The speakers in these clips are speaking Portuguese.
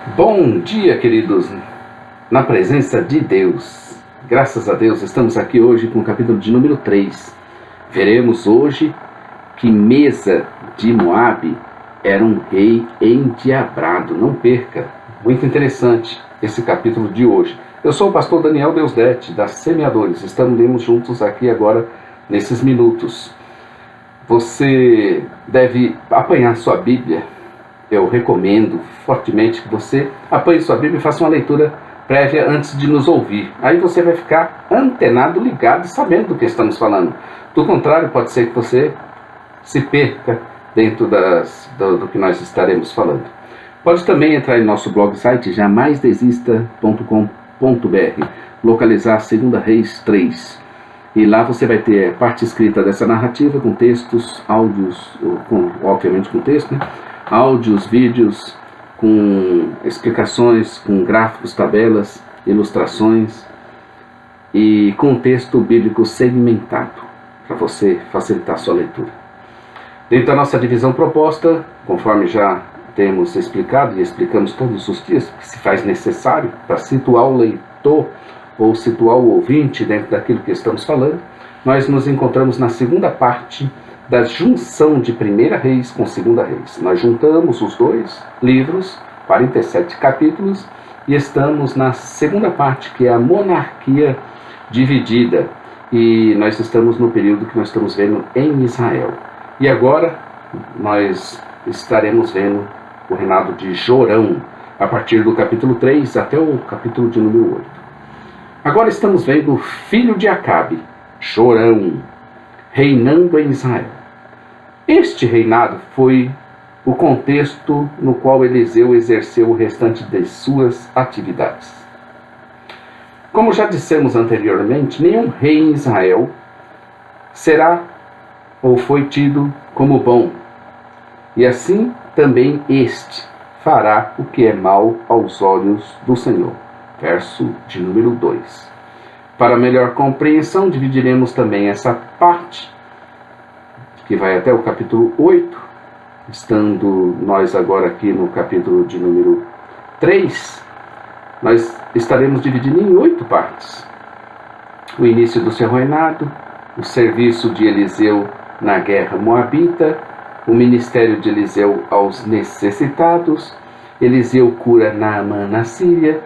Bom dia, queridos, na presença de Deus. Graças a Deus, estamos aqui hoje com o capítulo de número 3. Veremos hoje que Mesa de Moabe era um rei endiabrado. Não perca, muito interessante esse capítulo de hoje. Eu sou o pastor Daniel Deusdete, da Semeadores. Estamos juntos aqui agora, nesses minutos. Você deve apanhar sua Bíblia. Eu recomendo fortemente que você apanhe sua Bíblia e faça uma leitura prévia antes de nos ouvir. Aí você vai ficar antenado, ligado, sabendo do que estamos falando. Do contrário, pode ser que você se perca dentro do que nós estaremos falando. Pode também entrar em nosso blog site jamaisdesista.com.br, localizar 2 Reis 3. E lá você vai ter a parte escrita dessa narrativa com textos, áudios, obviamente com texto, né? Áudios, vídeos, com explicações, com gráficos, tabelas, ilustrações e com texto bíblico segmentado, para você facilitar a sua leitura. Dentro da nossa divisão proposta, conforme já temos explicado e explicamos todos os dias, que se faz necessário para situar o leitor ou situar o ouvinte dentro daquilo que estamos falando, nós nos encontramos na segunda parte da junção de 1 Reis com 2 Reis. Nós juntamos os dois livros, 47 capítulos, e estamos na segunda parte, que é a monarquia dividida. E nós estamos no período que nós estamos vendo em Israel. E agora nós estaremos vendo o reinado de Jorão, a partir do capítulo 3 até o capítulo de número 8. Agora estamos vendo o filho de Acabe, Jorão, reinando em Israel. Este reinado foi o contexto no qual Eliseu exerceu o restante de suas atividades. Como já dissemos anteriormente, nenhum rei em Israel será ou foi tido como bom, e assim também este fará o que é mal aos olhos do Senhor. Verso de número 2. Para melhor compreensão, dividiremos também essa parte, que vai até o capítulo 8, estando nós agora aqui no capítulo de número 3, nós estaremos dividindo em 8 partes. O início do seu reinado, o serviço de Eliseu na guerra moabita, o ministério de Eliseu aos necessitados, Eliseu cura Naamã na Síria,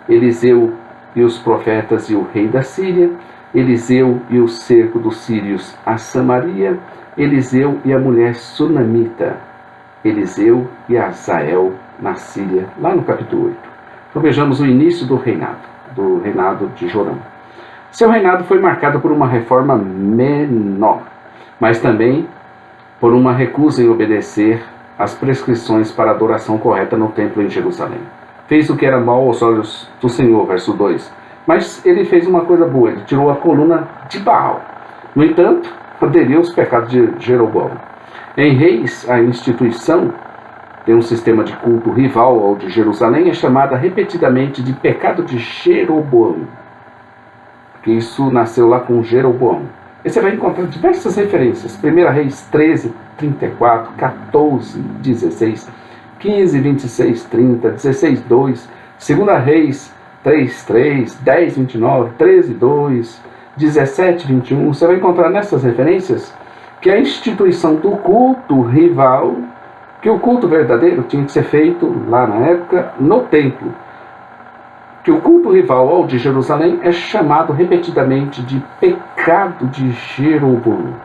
Eliseu e os profetas e o rei da Síria, Eliseu e o cerco dos sírios a Samaria, Eliseu e a mulher sunamita, Eliseu e Azael na Síria, lá no capítulo 8. Então vejamos o início do reinado de Jorão. Seu reinado foi marcado por uma reforma menor, mas também por uma recusa em obedecer às prescrições para a adoração correta no templo em Jerusalém. Fez o que era mal aos olhos do Senhor, verso 2. Mas ele fez uma coisa boa, ele tirou a coluna de Baal. No entanto, aderiu aos pecados de Jeroboão. Em Reis, a instituição de um sistema de culto rival ao de Jerusalém é chamada repetidamente de pecado de Jeroboão, que isso nasceu lá com Jeroboão. E você vai encontrar diversas referências. 1 Reis 13, 34, 14, 16, 15, 26, 30, 16, 2, 2 Reis 3, 3, 10, 29, 13, 2, 17, 21. Você vai encontrar nessas referências que a instituição do culto rival, que o culto verdadeiro tinha que ser feito lá na época no templo, que o culto rival ao de Jerusalém é chamado repetidamente de pecado de Jeroboão.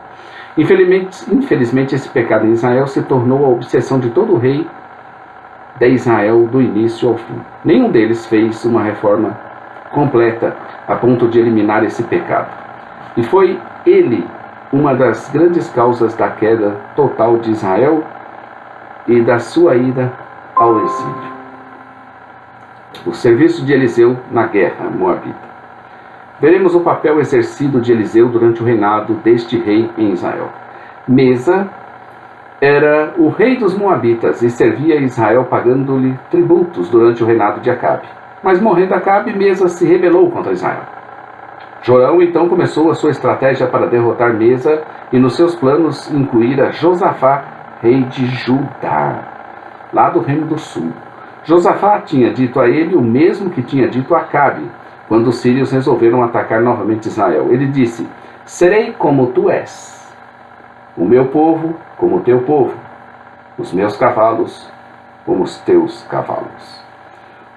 Infelizmente, esse pecado em Israel se tornou a obsessão de todo rei de Israel do início ao fim. Nenhum deles fez uma reforma completa a ponto de eliminar esse pecado. E foi ele uma das grandes causas da queda total de Israel e da sua ida ao exílio. O serviço de Eliseu na guerra moabita. Veremos o papel exercido de Eliseu durante o reinado deste rei em Israel. Mesa era o rei dos moabitas e servia a Israel pagando-lhe tributos durante o reinado de Acabe. Mas morrendo Acabe, Mesa se rebelou contra Israel. Jorão então começou a sua estratégia para derrotar Mesa e nos seus planos incluir a Josafá, rei de Judá, lá do Reino do Sul. Josafá tinha dito a ele o mesmo que tinha dito a Acabe, quando os sírios resolveram atacar novamente Israel. Ele disse: serei como tu és, o meu povo como o teu povo, os meus cavalos como os teus cavalos.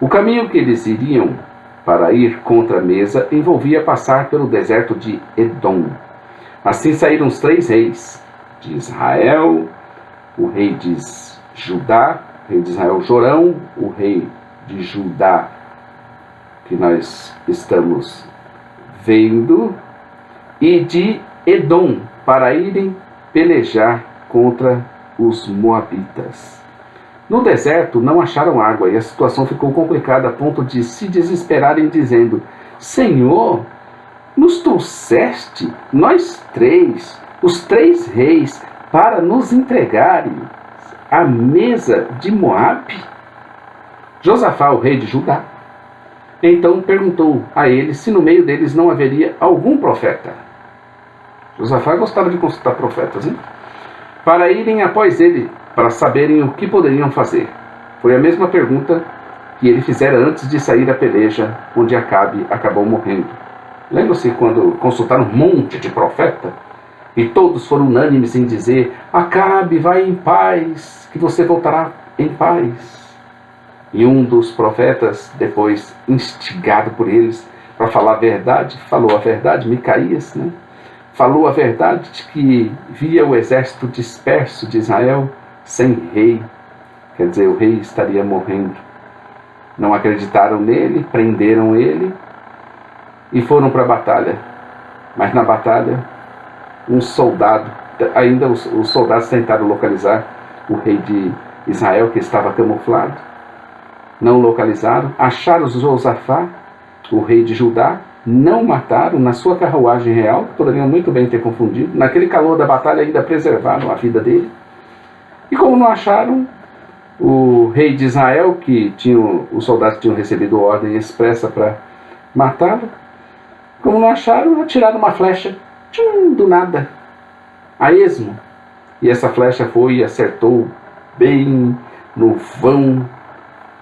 O caminho que eles iriam para ir contra Mesa envolvia passar pelo deserto de Edom. Assim saíram os 3 reis de Israel, o rei de Judá, o rei de Israel Jorão, o rei de Judá, que nós estamos vendo, e de Edom, para irem pelejar contra os moabitas. No deserto não acharam água e a situação ficou complicada a ponto de se desesperarem, dizendo: Senhor, nos trouxeste, nós 3, os 3 reis, para nos entregarem à mesa de Moabe? Josafá, o rei de Judá, então perguntou a eles se no meio deles não haveria algum profeta. Josafá gostava de consultar profetas, hein? Para irem após ele, para saberem o que poderiam fazer. Foi a mesma pergunta que ele fizera antes de sair da peleja, onde Acabe acabou morrendo. Lembra-se quando consultaram um monte de profeta? E todos foram unânimes em dizer: Acabe, vai em paz, que você voltará em paz. E um dos profetas, depois instigado por eles para falar a verdade, falou a verdade, Micaías, né? Falou a verdade de que via o exército disperso de Israel sem rei. Quer dizer, o rei estaria morrendo. Não acreditaram nele, prenderam ele e foram para a batalha. Mas na batalha, um soldado, ainda os soldados tentaram localizar o rei de Israel, que estava camuflado. Não localizaram, acharam Josafá, o rei de Judá, não mataram na sua carruagem real, que poderiam muito bem ter confundido. Naquele calor da batalha ainda preservaram a vida dele. E como não acharam o rei de Israel, que os soldados tinham recebido ordem expressa para matá-lo, como não acharam, atiraram uma flecha, do nada, a esmo. E essa flecha foi e acertou bem no vão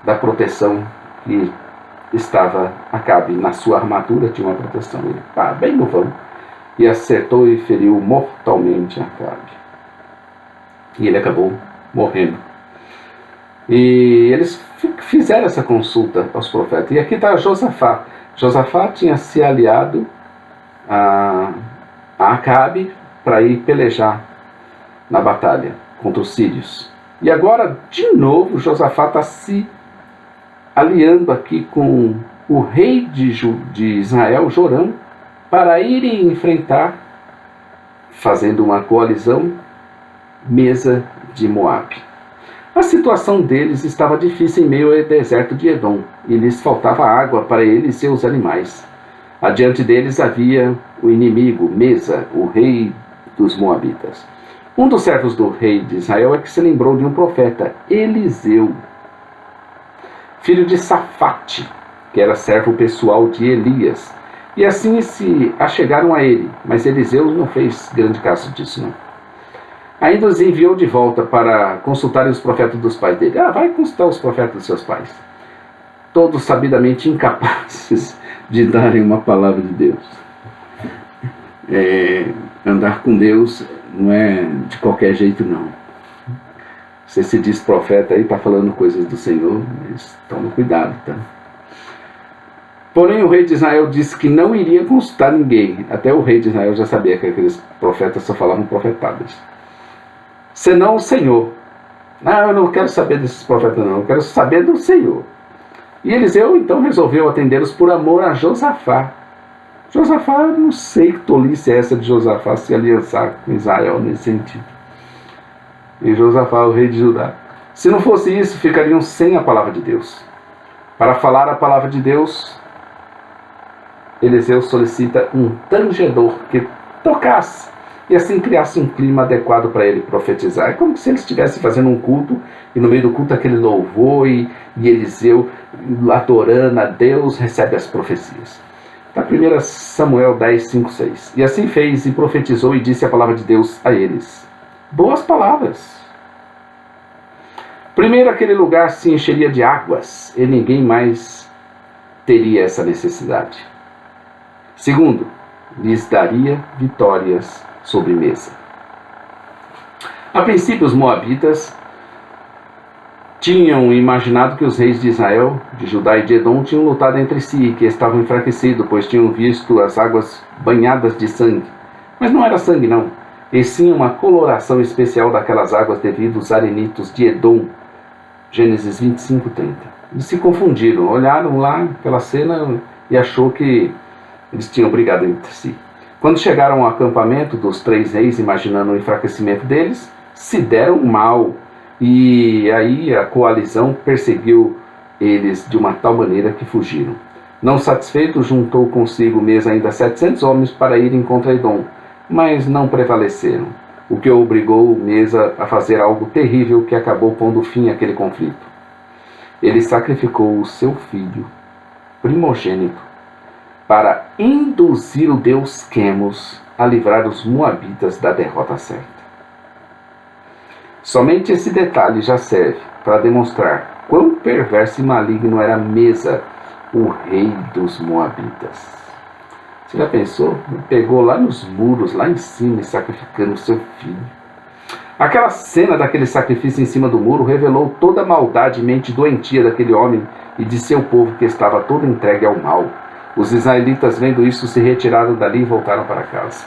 da proteção que estava Acabe. Na sua armadura tinha uma proteção, ele bem no vão, e acertou e feriu mortalmente Acabe. E ele acabou morrendo. E eles fizeram essa consulta aos profetas. E aqui está Josafá. Josafá tinha se aliado a Acabe para ir pelejar na batalha contra os sírios. E agora, de novo, Josafá está se aliando aqui com o rei de Israel, Jorão, para irem enfrentar, fazendo uma coalizão, Mesa de Moabe. A situação deles estava difícil em meio ao deserto de Edom, e lhes faltava água para eles e seus animais. Adiante deles havia o inimigo, Mesa, o rei dos Moabitas. Um dos servos do rei de Israel é que se lembrou de um profeta, Eliseu, filho de Safate, que era servo pessoal de Elias. E assim se achegaram a ele, mas Eliseu não fez grande caso disso, não. Ainda os enviou de volta para consultarem os profetas dos pais dele. Vai consultar os profetas dos seus pais. Todos sabidamente incapazes de darem uma palavra de Deus. Andar com Deus não é de qualquer jeito, não. Você se diz profeta aí, está falando coisas do Senhor, mas toma cuidado, tá? Porém, o rei de Israel disse que não iria consultar ninguém. Até o rei de Israel já sabia que aqueles profetas só falavam profetadas. Senão o Senhor. Eu não quero saber desses profetas, não. Eu quero saber do Senhor. E Eliseu, então, resolveu atendê-los por amor a Josafá. Josafá, não sei que tolice é essa de Josafá se aliançar com Israel nesse sentido. E Josafá, o rei de Judá. Se não fosse isso, ficariam sem a palavra de Deus. Para falar a palavra de Deus, Eliseu solicita um tangedor que tocasse e assim criasse um clima adequado para ele profetizar. É como se ele estivesse fazendo um culto e no meio do culto aquele louvor e Eliseu, adorando a Deus, recebe as profecias. Tá, 1 Samuel 10, 5, 6. E assim fez e profetizou e disse a palavra de Deus a eles. Boas palavras. Primeiro, aquele lugar se encheria de águas e ninguém mais teria essa necessidade. Segundo, lhes daria vitórias sobremesa. A princípio, os moabitas tinham imaginado que os reis de Israel, de Judá e de Edom tinham lutado entre si e que estavam enfraquecidos, pois tinham visto as águas banhadas de sangue. Mas não era sangue, não, e sim uma coloração especial daquelas águas devido aos arenitos de Edom. Gênesis 25, 30. Eles se confundiram, olharam lá aquela cena e achou que eles tinham brigado entre si. Quando chegaram ao acampamento dos 3 reis, imaginando o enfraquecimento deles, se deram mal. E aí a coalizão perseguiu eles de uma tal maneira que fugiram. Não satisfeito, juntou consigo mesmo ainda 700 homens para irem contra Edom, mas não prevaleceram, o que obrigou Mesa a fazer algo terrível que acabou pondo fim àquele conflito. Ele sacrificou o seu filho primogênito para induzir o deus Quemos a livrar os moabitas da derrota certa. Somente esse detalhe já serve para demonstrar quão perverso e maligno era Mesa, o rei dos moabitas. Você já pensou? Ele pegou lá nos muros, lá em cima, sacrificando o seu filho. Aquela cena daquele sacrifício em cima do muro revelou toda a maldade e mente doentia daquele homem e de seu povo que estava todo entregue ao mal. Os israelitas, vendo isso, se retiraram dali e voltaram para casa.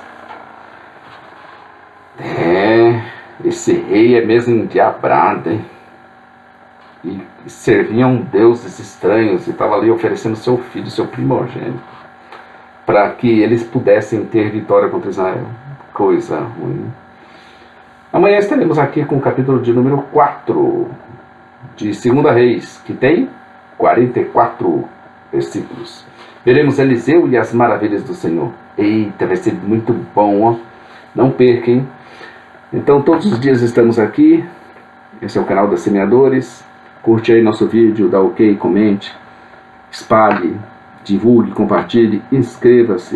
Esse rei é mesmo endiabrado, hein? E serviam deuses estranhos e estava ali oferecendo seu filho, seu primogênito, para que eles pudessem ter vitória contra Israel. Coisa ruim. Amanhã estaremos aqui com o capítulo de número 4 de 2 Reis, que tem 44 versículos. Veremos Eliseu e as maravilhas do Senhor. Eita, vai ser muito bom, ó. Não perca, hein? Então, todos os dias estamos aqui. Esse é o canal da Semeadores. Curte aí nosso vídeo, dá ok, comente, espalhe, divulgue, compartilhe, inscreva-se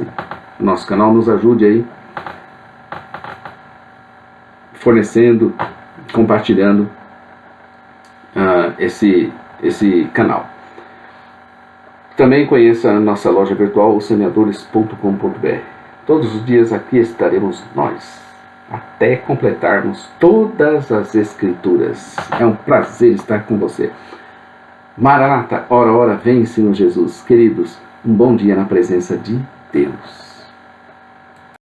no nosso canal, nos ajude aí, fornecendo, compartilhando esse canal. Também conheça a nossa loja virtual, semeadores.com.br. Todos os dias aqui estaremos nós, até completarmos todas as Escrituras. É um prazer estar com você. Maranata, ora, ora, vem, Senhor Jesus. Queridos, um bom dia na presença de Deus.